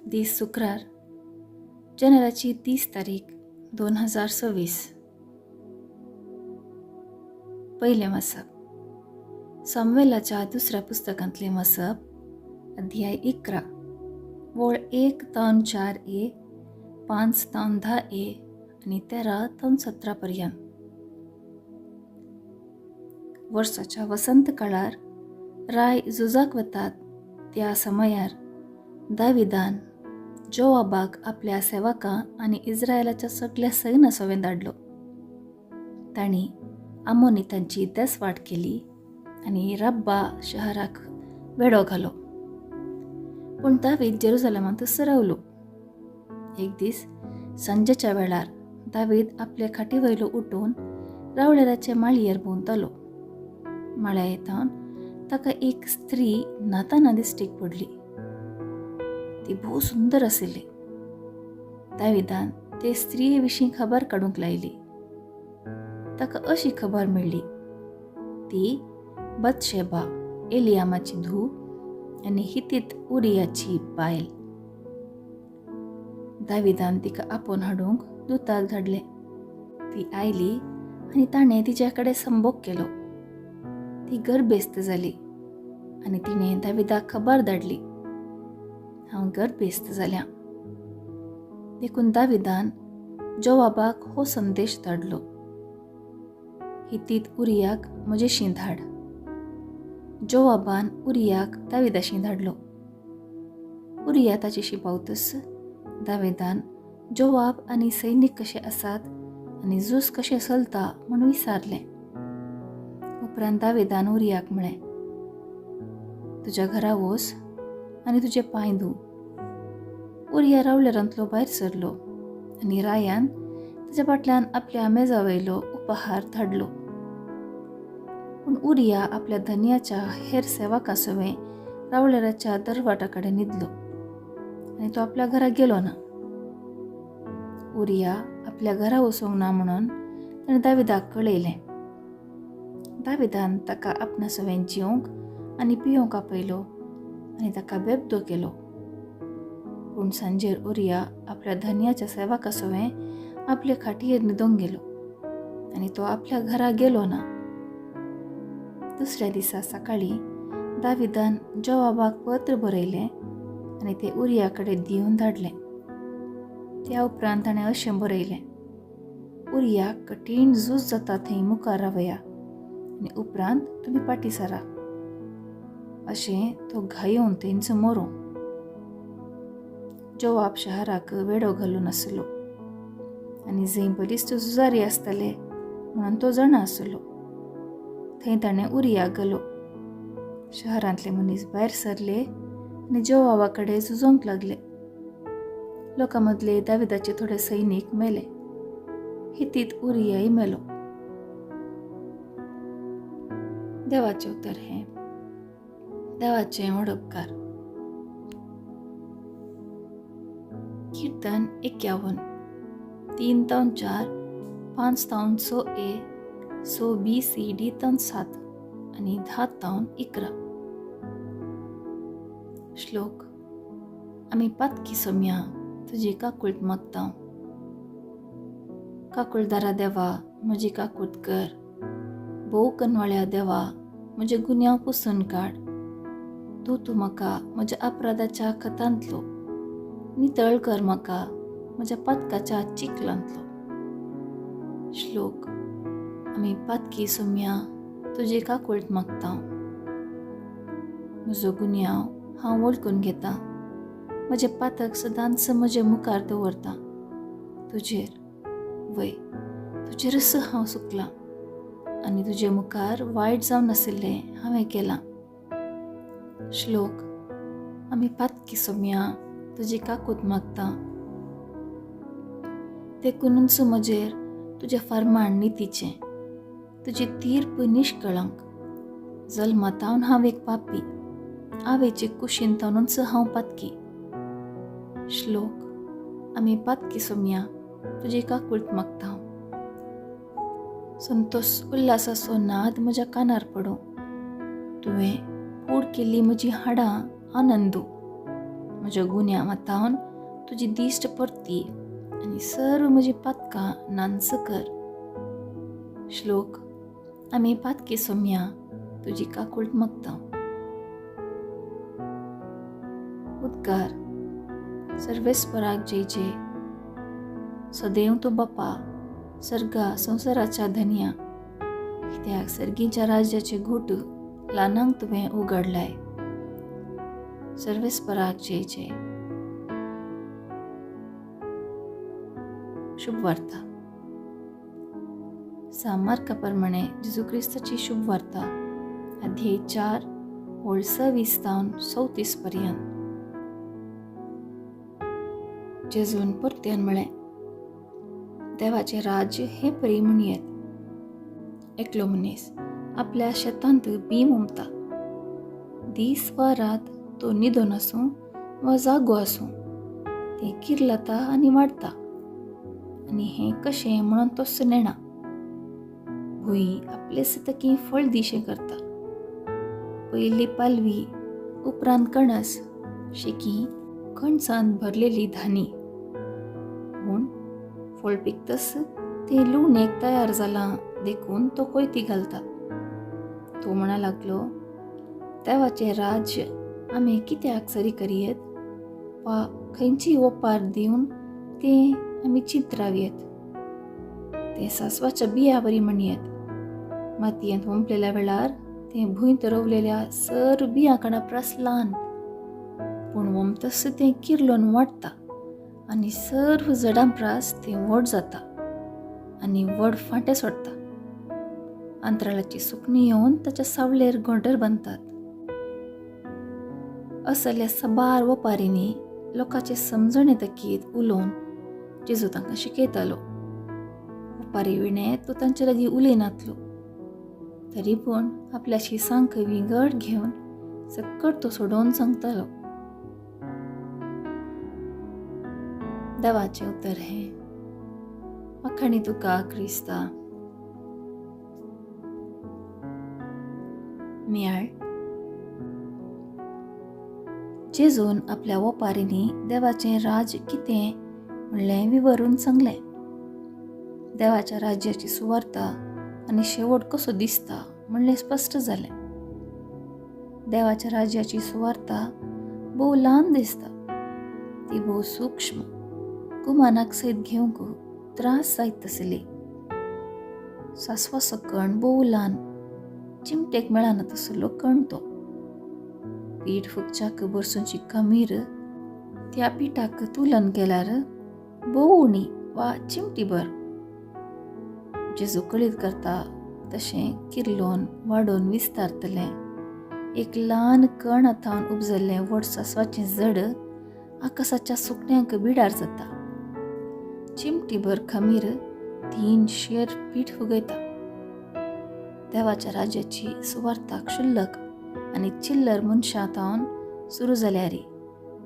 दीस शुक्रार जानेवारीची 30 तारीख 2026. पहिले मसप सामुएलाच्या दुसऱ्या पुस्तकांतले मसप अध्याय 11 वळ 1-4a 5-10a आणि 13-17 पर्यंत. वर्षाच्या वसंत काळार राय झुजाक वतात त्या समयार दाविदान जोवाबाक आपल्या सेवकां आणि इस्रायलाच्या सगळ्या सैन्य सवें धाडलो. तांणी आमोनितांची देसवाट केली आणि रब्बा शहराक वेढो घालो. पूण दावीद जेरुसलेमांतूच रावलो. एक दीस सांजेच्या वेळार दावीद आपले खाटी वयलो उठून रावळेराचे माळयेर भोंवतालो. माळ्या येतावन ताका एक स्त्री नाताना दिश्टीक पडली. ती भोव सुंदर आशिल्ली. दाविदान ते स्त्रिये विशीं खबर काडूंक लायली. ताका अशी खबर मेळ्ळी ती बत्शेबा एलियामाची धूव आनी हितीत उरियाची बायल. दाविदान तिका आपोवन हाडूंक दुताक धाडले. ती आयली आनी ताणें तिचे कडेन संभोग केलो. ती गर्भेस्त जाली आनी तिणें दाविदाक खबर धाडली, हांव गर्भेस्त जाल्यां. देखून दाविदान जोवाबाक हो संदेश धाडलो, हितीत उरियाक म्हजेशीं धाड. जोवाबान उरियाक दाविदाशीं धाडलो. उरिया ताचेशी पावतस दाविदान जोवाब आनी सैनीक कशे आसात आनी झूज कशें चलता म्हूण विचारलें. उपरांत दाविदान उरियाक म्हळें, तुज्या घरा वच आनी तुजे पांय धुव. उरिया रावळेरांतलो भायर सरलो आनी रायान ताच्या फाटल्यान आपल्या मेजा वयलो उपहार धाडलो. पूण उरिया आपल्या धन्याच्या हेर सेवकां सवें रावळेराच्या दरवाटा कडेन न्हिदलो आनी तो आपल्या घरा गेलो ना. उरिया आपल्या घरा वचूंक ना म्हणून ताणें दाविदाक कळयलें. दाविदान ताका आपणा सवें जेवंक आनी पिवंक आपयलो आनी ताका बेबदो केलो. पूण सांजेर उरिया आपल्या धन्याच्या सेवकां सवें आपले खाटयेर न्हिदोंक गेलो आनी तो आपल्या घरा गेलो ना. दुसऱ्या दिसा सकाळीं दाविदान जोवाबाक पत्र बरयलें आनी तें उरिया कडेन दिवन धाडलें. त्या उपरांत ताणें अशें बरयलें, उरियाक कठीण झूज जाता थंय मुखार रावया आनी उपरांत तुमी फाटीं सरा. अशें तो घायोवन थंयच मरो. जोवाब शहराक वेढो घालून आसलो आनी जंय बलिश्ट झुजारी आसताले म्हणून तो जाणा आसलो. थंय ताणें उरियाक घालो. शहरांतले मनीस भायर सरले आनी जोवाबा कडेन झुजोंक लागले. लोकां मदले दाविदाचे थोडे सैनीक मेले. हितीत उरियाय मेलो. देवाचें उतर हें. देवाचें व्हड उपकार. कीर्तन 51 3-4 5-6a 6b-c-d-7 आणि 10-11. श्लोक. आमी पातकी सोम्या तुजी काकूळट मागतांव. काकूळदारा देवा म्हजी काकूट कर. भोव कनवाळ्या देवा म्हजे गुन्यांव पुसून काड. तूं म्हाका म्हज्या अपराधाच्या खतांतलो नितळ कर म्हाका म्हज्या पातकाच्या चिखलांतलो. श्लोक. आमी पातकी सोम्या तुजी काकूळट मागतांव. म्हजो गुन्यांव हांव वळखून घेतां. म्हजें पातक सदांच म्हजे मुखार दवरतां. तुजेरच हांव चुकलां आनी तुजे मुखार वायट जावन आशिल्लें हांवें केलां. श्लोक. आमी पातकी सोम्या तुजी काकूट मागतां. देखूनच म्हजेर तुजें फर्माण नितीचें. तुजी तीर्प निश्कळंक. जल्मातावन हांव एक पापी. आवयचे कुशींतावनूच हांव पातकी. श्लोक. आमी पातकी सोम्या तुजी काकूळट मागतांव. संतोष उल्हासाचो नाद म्हज्या कानार पडूं. तुवें कूड केल्ली म्हजी हाडां आनंदू. म्हज्या गुन्या मातावन तुजी दिश्ट परती आनी सर्व म्हजी पातकां नांच कर. श्लोक. आमी पातकी सोम्या तुजी काकूळट मागता. उद्गार. सर्वेस्पराक जय जय. सदैव तूं बापा सर्गा संवसाराच्या धन्या, कित्याक सर्गीच्या राज्याचे घोट ल्हानांक तुवें उगडलाय. सर्वेस्पराक जय जय. शुभ वार्ता. सामार्का प्रमाणे जेजू क्रिस्ताची शुभ वार्ता, अध्याय 4 ओळ 26-34 पर्यंत. जेजून परत्यान म्हळें, देवाचें राज्य हे परी म्हणयेत. एकलो मनीस आपल्या शेतांत बी उमता. दीस वा रात तो न्हिदोन आसूं वा जागो आसूं, तें किर्लता आनी वाडटा. आनी हें कशें म्हणून तो नेणा. भुंय आपले सतकी फळ दिशे करता. पयली पालवी, उपरांत कणस, शेकी कणसांत भरलेली धानी. पूण फळ पिकतस तें लुवणेक तयार जालां देखून तो कोयती घालता. तो म्हणा लागलो, देवाचें राज्य आमी कित्याक सरी करियेत वा खंयची ओपार दिवन तें आमी चिंत रावयेत. तें सासवाच्या बिया बरी म्हणयेत. मातयेंत वंपलेल्या वेळार तें भुंयत रोवलेल्या सर बियां कणा प्रास ल्हान, पूण वमतस तें किर्लोन वाडटा आनी सर्व जडां प्रास तें व्हड जाता आनी व्हड फांटे सोडटा. अंतराळाची सुकणीं येवन ताच्या सावळेर गोंडर बांदतात. असल्या साबार ओपारींनी लोकांचे समजण येतकीत उलोवन जेजू तांकां शिकयतालो. ओपारी विणे तो तांचे लागीं उलयनातलो, तरी पूण आपल्याची सांख विंगड घेवन सकट तो सोडोवन सांगतालो. देवाचें उतर हें. वाखाणी तुका क्रिस्ता. म्याळ. जेजून आपल्या ओपारींनी देवाचें राज कितें म्हणलें विवरून सांगलें. देवाच्या राज्याची सुवार्ता आनी शेवट कसो दिसता म्हणलें स्पश्ट जालें. देवाच्या राज्याची सुवार्ता भोव ल्हान दिसता. ती भोव सूक्ष्म, गुमानाक सयत घेवंक त्रास जायत तसली. सासवाचो कण भोव ल्हान, चिमटेक मेळना तसलो कण तो. पीठ फुगच्याक बरसूंची खमीर त्या पिठाक तुलन केल्यार भोव उणी वा चिमटीभर. जेजू कळीत करता तशें किर्लोन वाडोवन विस्तारतलें एक ल्हान कण हातावन उपजल्लें व्हड सासवाचें जड आकाशाच्या सुकण्यांक बिडार जाता. चिमटीभर खमीर 3 शेर पीठ फुगयता. देवाच्या राज्याची सुवार्ता क्षुल्लक आनी चिल्लर मनशां हातावन सुरू जाल्यार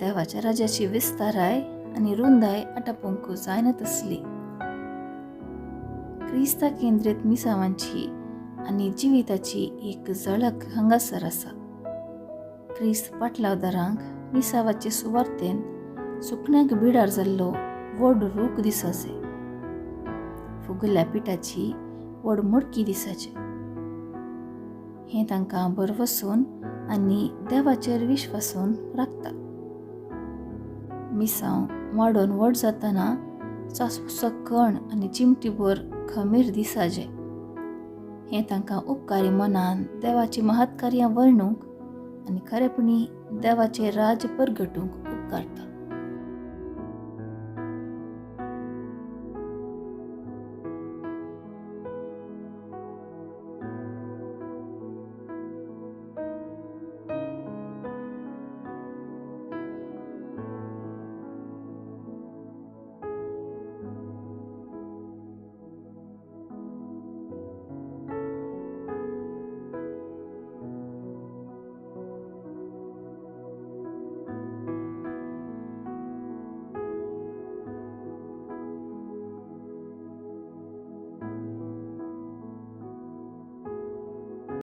देवाच्या राज्याची विस्ताराय आनी रुंदाय आटापोवंक जायना तसली. क्रिस्ता केंद्रीत मिसावांची आनी जिविताची एक झळक हांगासर आसा. क्रिस्त पाटलावदारांक मिसावाचे सुवार्तेन सुकण्यांक बिडार जाल्लो व्हड रूख दिसाचे. फुगल्ल्या पिठाची व्हड मडकी दिसाचे. हें तांकां बरवसून आनी देवाचेर विश्वासून राखता. मिसांव वाडोवन व्हड जातना सासवाचो कण आनी चिमटीभर खमीर दिसाचे. हें तांकां उपकारी मनान देवाची महत्कार्यां वर्णूंक आनी खरेपणी देवाचें राज परगटूंक उपकारता.